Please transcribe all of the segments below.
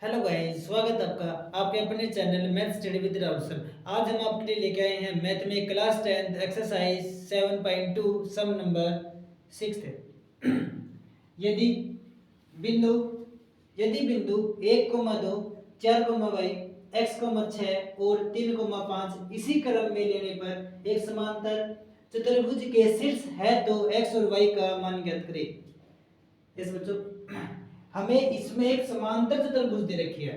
Hello guys, स्वागत है आपका आपके अपने channel math study with Rahul sir. आज हम आपके लिए लेके आए हैं मैथ में क्लास 10 एक्सरसाइज 7.2 सम नंबर 6 है। यदि बिंदु यदि बिंदु 1,2 4,y x, 6 और 3,5 इसी क्रम में लेने पर एक समांतर चतुर्भुज के शीर्ष है तो x और y का मान ज्ञात करें। इस बच्चों हमें इसमें एक समांतर चतुर्भुज दे रखी है।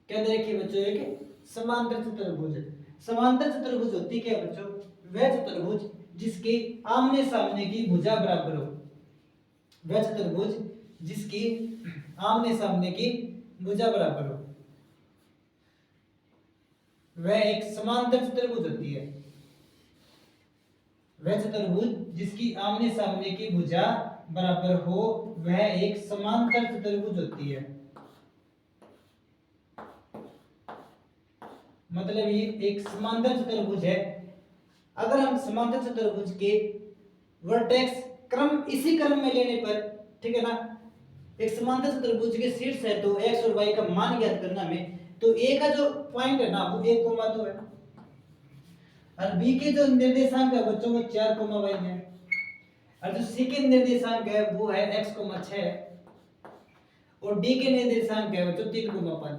क्या दे रखी है बच्चों? एक समांतर चतुर्भुज। समांतर चतुर्भुज होती क्या बच्चों? वह चतुर्भुज जिसकी आमने सामने की भुजा बराबर हो। वह चतुर्भुज जिसकी आमने सामने की भुजा बराबर हो वह एक समांतर चतुर्भुज होती है। वह चतुर्भुज जिसकी आमने सामने की भुजा बराबर हो वह एक समांतर चतुर्भुज होती है। मतलब ये एक समांतर चतुर्भुज है। अगर हम समांतर चतुर्भुज के वर्टेक्स क्रम इसी क्रम में लेने पर, ठीक है ना, एक समांतर चतुर्भुज के शीर्ष है तो x और y का मान ज्ञात करना हमें। तो a का जो पॉइंट है ना वो 1,2 है और b के जो निर्देशांक है बच्चों वो 4,y है और जो c के निर्देशांक है वो है x, 6 और d के निर्देशांक है बच्चों 3,5।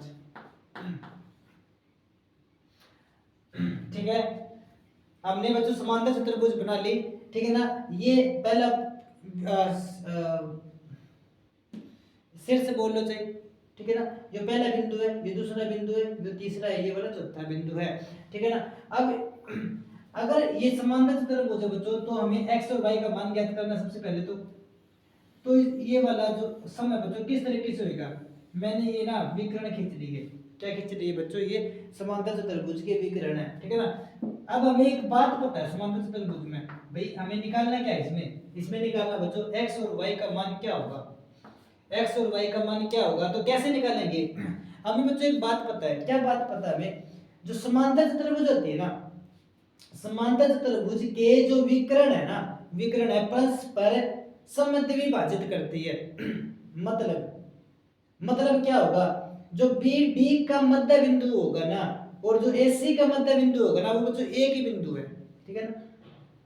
ठीक है, हमने बच्चों समांतर चतुर्भुज बना ली। ठीक है ना, ये पहला शीर्ष बोल लो चाहिए। ठीक है ना, ये पहला बिंदु है, ये दूसरा बिंदु है, जो तीसरा है, ये वाला चौथा बिंदु है। ठीक है ना, अब अगर ये समांतर चतुर्भुज है बच्चों तो हमें x और y का मान ज्ञात करना सबसे पहले। तो ये वाला जो सम है बच्चों किस तरीके से होगा? मैंने ये ना विकर्ण खींच ली है। क्या खींच ली है बच्चों? ये समांतर चतुर्भुज के विकर्ण है। ठीक है ना, अब हमें एक बात पता है समांतर चतुर्भुज में, भाई हमें निकालना क्या है इसमें निकालना बच्चों x और y का मान क्या होगा। x और y का मान क्या होगा तो कैसे निकालेंगे? हमें बच्चों एक बात पता है। क्या बात पता है हमें? जो समांतर चतुर्भुज होती है ना, समांतर चतुर्भुज के जो विकर्ण है ना, विकर्ण है परस्पर समद्विभाजित करती है। मतलब क्या होगा? जो बी डी का मध्य बिंदु होगा ना और जो AC का मध्य बिंदु होगा ना वो बच्चों एक ही बिंदु है। ठीक है ना,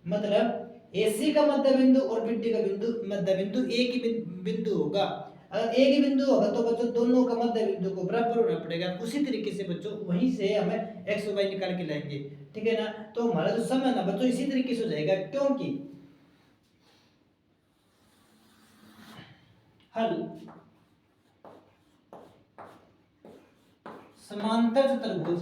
मतलब AC का मध्य बिंदु और BD का मध्य बिंदु एक ही बिंदु होगा। अगर एक ही बिंदु होगा तो बच्चों दोनों का मध्य बिंदु को बराबर होना पड़ेगा। उसी तरीके से बच्चों वहीं से हमें x और y निकाल के लाएंगे। ठीक है ना, तो हमारा जो सम है ना बच्चों इसी तरीके से हो जाएगा, क्योंकि हल समांतर चतुर्भुज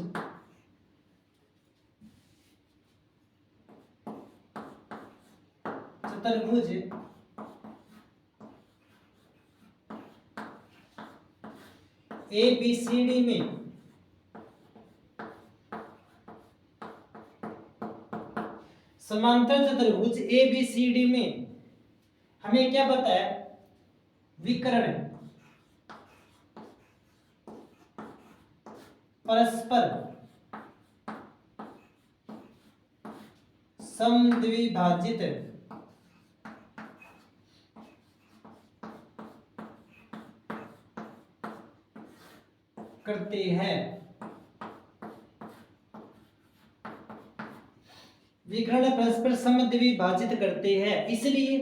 ABCD में समांतर चतुर्भुज ABCD में हमें क्या पता है? विकर्ण परस्पर समद्विभाजित करते हैं। विकर्ण परस्पर समद्विभाजित करते हैं, इसलिए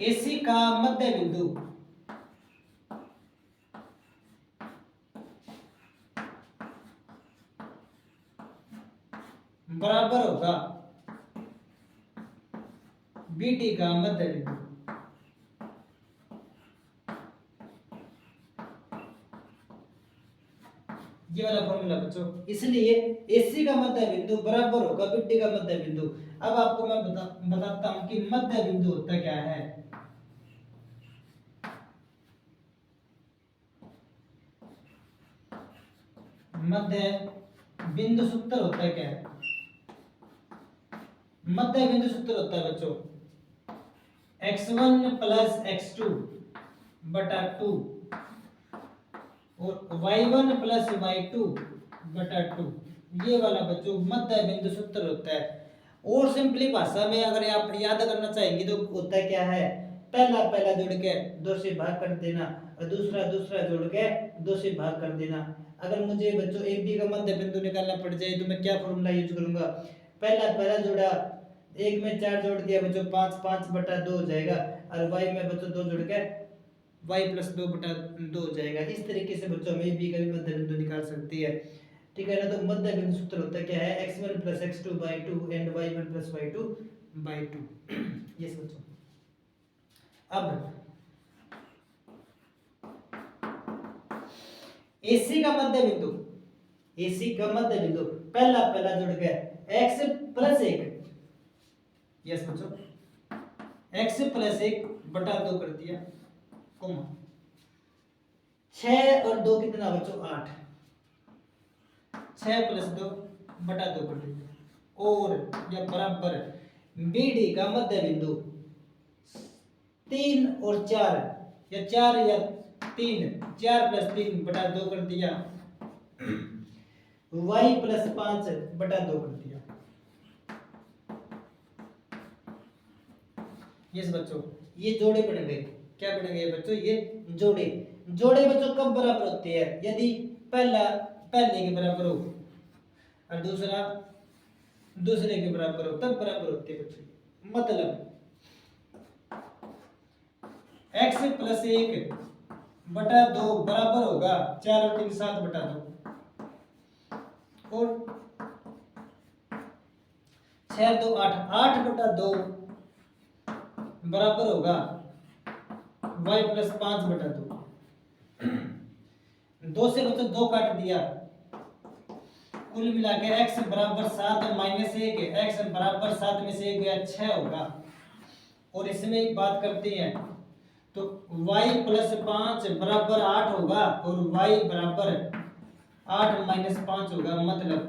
AC का मध्य बिंदु बराबर होगा BD का मध्य बिंदु। ये वाला फॉर्मूला बच्चों, इसलिए AC का मध्य बिंदु बराबर होगा BD का मध्य बिंदु। अब आपको मैं बताता हूं कि मध्य बिंदु होता क्या है। मध्य बिंदु सूत्र होता है क्या? मध्य बिंदु सूत्र होता है बच्चों x1 प्लस x2 बटा 2 और y1 प्लस y2 बटा 2। ये वाला बच्चों मध्य बिंदु सूत्र होता है। और सिंपली भाषा में अगर आप याद करना चाहेंगे तो होता क्या है पहला पहला जोड़ के 2 से भाग कर देना और दूसरा दूसरा जोड़ के 2 से भाग कर देना। अगर मुझे बच्चों ए बी का मध्य बिंदु निकालना पड़ जाए तो मैं क्या फॉर्मूला यूज करूंगा, पहला पहला जोड़ा एक में 4 जोड़ दिया बच्चों 5 5/2 हो जाएगा और y में बच्चों 2 जोड़ के y + 2/2 हो जाएगा। इस तरीके से बच्चों हम ए बी का भी मध्य बिंदु निकाल सकती है, ठीक है ना। तो मध्य बिंदु सूत्र होता क्या है, x1 + x2/2 and y1 + y2/2। Yes बच्चों, अब AC का मध्य बिंदु, AC का मध्य बिंदु पहला पहला जुड़ गया x + 1, यस बच्चों x + 1/2 कर दिया, कोमा 6 और 2 कितना बच्चों 8, 6 + 2/2 कर दिया, और या बराबर BD का मध्य बिंदु 3 और 4 या 4 या 3, 4 + 3/2 कर दिया, y + 5/2 कर दिया। यस बच्चों, ये जोड़े बन गए, क्या बन गए बच्चों, ये जोड़े। जोड़े बच्चों कब बराबर होते हैं, यदि पहला पहले के बराबर हो और दूसरा दूसरे के बराबर हो, तब बराबर होते हैं बच्चों। मतलब x + 1/2 बराबर होगा 4 और 3 7/2, और 6 और 2 8, 8/2 बराबर होगा y + 5/2। 2 से बच्चों 2 काट दिया, कुल मिला के x = 7 - 1, x = 7 में से 1 गया 6 होगा। और इसमें एक बात करते हैं तो y + 5 = 8 होगा और y = 8 - 5 होगा, मतलब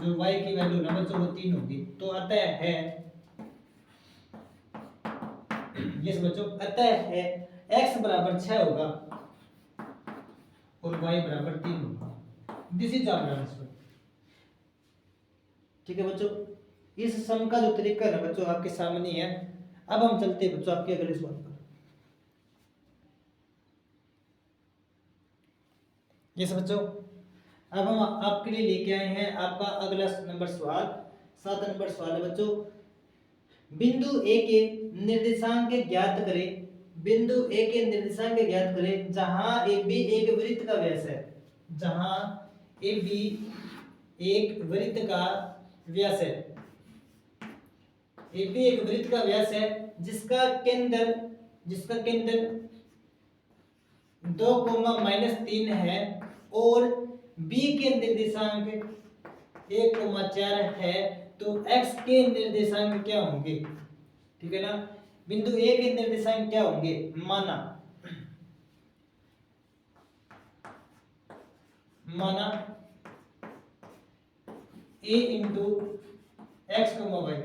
जो y की वैल्यू ना बच्चों वो 3 होगी। तो अतः है, यस बच्चों अतः है x = 6 होगा और y = 3 होगा। दिस इज आवर आंसर, ठीक है बच्चों। इस सम का जो तरीका है बच्चों आपके सामने है। अब हम चलते हैं बच्चों आपके अगले सवाल पर। यस बच्चों, अब हम आपके लिए लेके आए हैं आपका अगला नंबर सवाल, 7 नंबर सवाल है बच्चों। बिंदु A के निर्देशांक ज्ञात करें, बिंदु A के निर्देशांक ज्ञात करें जहां AB एक वृत्त का व्यास है, जहां AB एक वृत्त का व्यास है, AB एक वृत्त का व्यास है जिसका केंद्र 2, -3 है और B के निर्देशांक 1, 4 है, तो x के निर्देशांक क्या होंगे, ठीक है ना। बिंदु A के निर्देशांक क्या होंगे, माना A × x, y,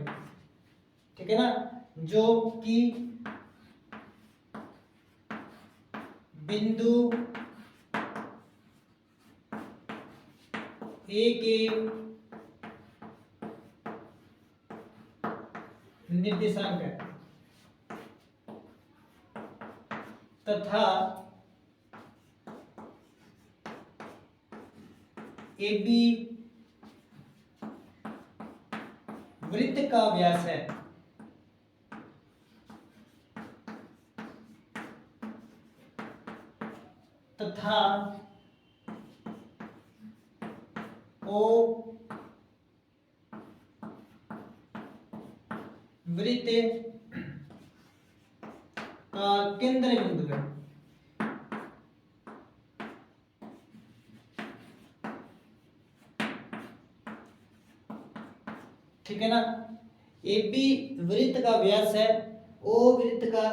ठीक है ना, जो कि बिंदु A के निर्देशांक है तथा AB वृत्त का व्यास है, तथा O वृत्त का केंद्र बिंदु है। ठीक है ना, AB वृत्त का व्यास है, O वृत्त का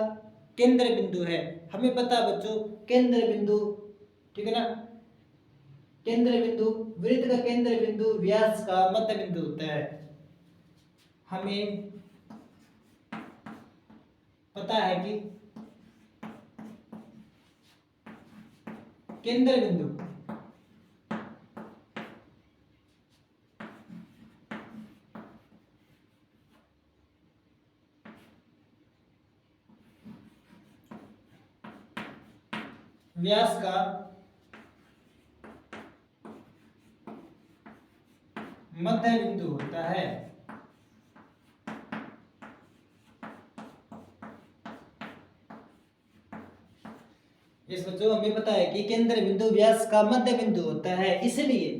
केंद्र बिंदु है। हमें पता बच्चों केंद्र बिंदु, ठीक है ना, केंद्र बिंदु वृत्त का केंद्र बिंदु व्यास का मध्य बिंदु होता है। हमें पता है कि केंद्र बिंदु व्यास का मध्य बिंदु होता है। इस बच्चों हमें पता है कि केंद्र बिंदु व्यास का मध्य बिंदु होता है, इसलिए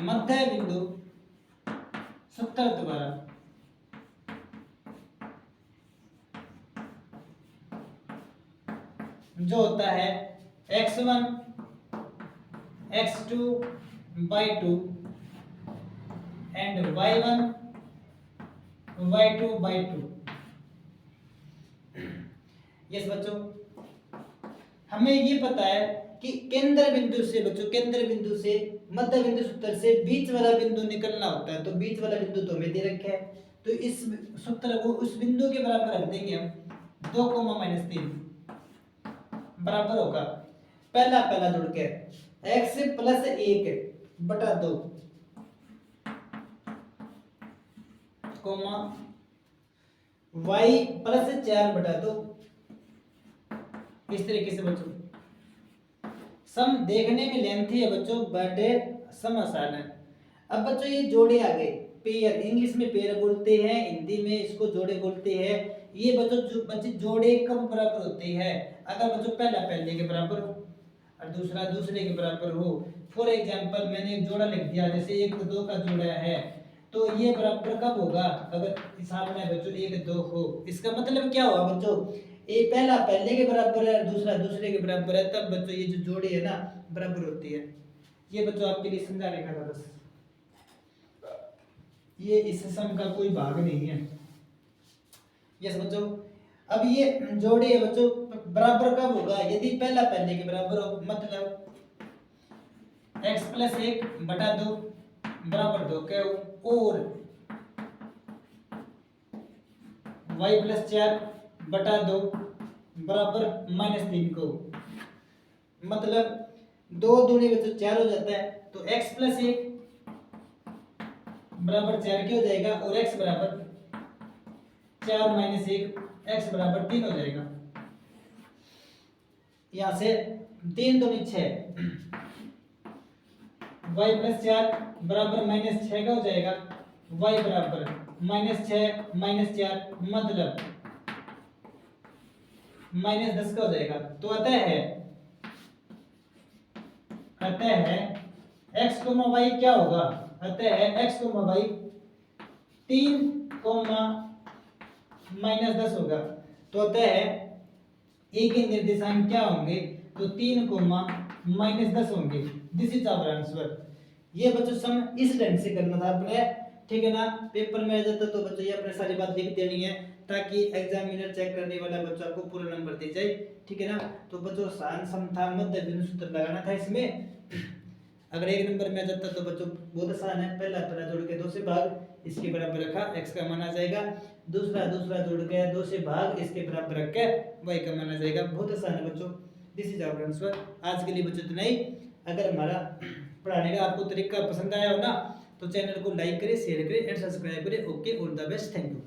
मध्य बिंदु सूत्र द्वारा जो होता है x1 x2 by 2 and y1 y2 by 2। Yes बच्चों, हमें ये पता है कि केंद्र बिंदु से बच्चों, केंद्र बिंदु से मध्य बिंदु सूत्र से बीच वाला बिंदु निकलना होता है। तो बीच वाला बिंदु तो हमें दे रखा है, तो इस सूत्र को उस बिंदु के बराबर रख देंगे हम। 2 -3 बराबर होगा पहला पहला जुड़ के x + 1 बटा 2 कोमा y + 4 बटा 2। इस तरीके से बच्चों सम देखने में लेंथी है बच्चों, बट सम आसान है। अब बच्चों ये जोड़े आ गए, पेयर, इंग्लिश में पेयर बोलते हैं, हिंदी में इसको जोड़े बोलते हैं। ये बच्चे जोड़े कब बराबर होते हैं? अगर बच्चों पहला पहले के बराबर हो और दूसरा दूसरे के बराबर हो। फॉर एग्जांपल मैंने एक जोड़ा लिख दिया, जैसे 1 2 का जोड़ा है, तो ये बराबर कब होगा? अगर हिसाब में बच्चों 1 2 हो, इसका मतलब क्या हुआ बच्चों? ये पहला पहले के बराबर है, दूसरा दूसरे के बराबर है, तब बच्चों ये जो जोड़ी है ना बराबर होती है। ये बच्चों आपके लिए समझाने का था बस, ये इस सम का कोई भाग नहीं है। यस बच्चों, अब ये जोड़ी है बच्चों बराबर कब होगा? यदि पहला पहले के बराबर हो, मतलब x + 1 बटा 2 बराबर 2 के और y + 4 बटा 2 बराबर -3 को, मतलब 2 दूनी बच्चों 4 हो जाता है, तो x + 1 बराबर 4 क्या हो जाएगा? और x बराबर 4 - 1 x बराबर 3 हो जाएगा। यहां से 3 दूनी 6, y + 4 बराबर -6 का हो जाएगा, y बराबर -6 - 4 मतलब -10 का हो जाएगा। तो अतः है x, y क्या होगा? अतः है x, y 3, -10 होगा। तो अतः है a के निर्देशांक क्या होंगे? तो 3, -10 होंगे। This is our answer. ये बच्चों सम इस ढंग से करना था अपने, ठीक है ना? पेपर में आ जाता तो बच्चों ये अपने सारी बात लिख देनी है, ताकि एग्जामिनर चेक करने वाला बच्चों आपको पूरा नंबर दे जाए, ठीक है ना? तो बच्चों आसान सम था, मध्य बिंदु सूत्र लगाना था इसमें। अगर 1 नंबर में आ जाता तो बच्चों बहुत आसान है, पहला पहला जोड़ के 2 से भाग इसके बराबर रखा, x का मान आ जाएगा। दूसरा दूसरा जोड़ के 2 से भाग इसके बराबर रख के y का मान आ जाएगा। बहुत आसान है बच्चों, दिस इज आवर आंसर। आज के लिए बच्चों इतना ही। अगर हमारा पढ़ाने का आपको तरीका पसंद आया हो ना, तो चैनल को लाइक करें, शेयर करें एंड सब्सक्राइब करें। Okay, all the best, thank you.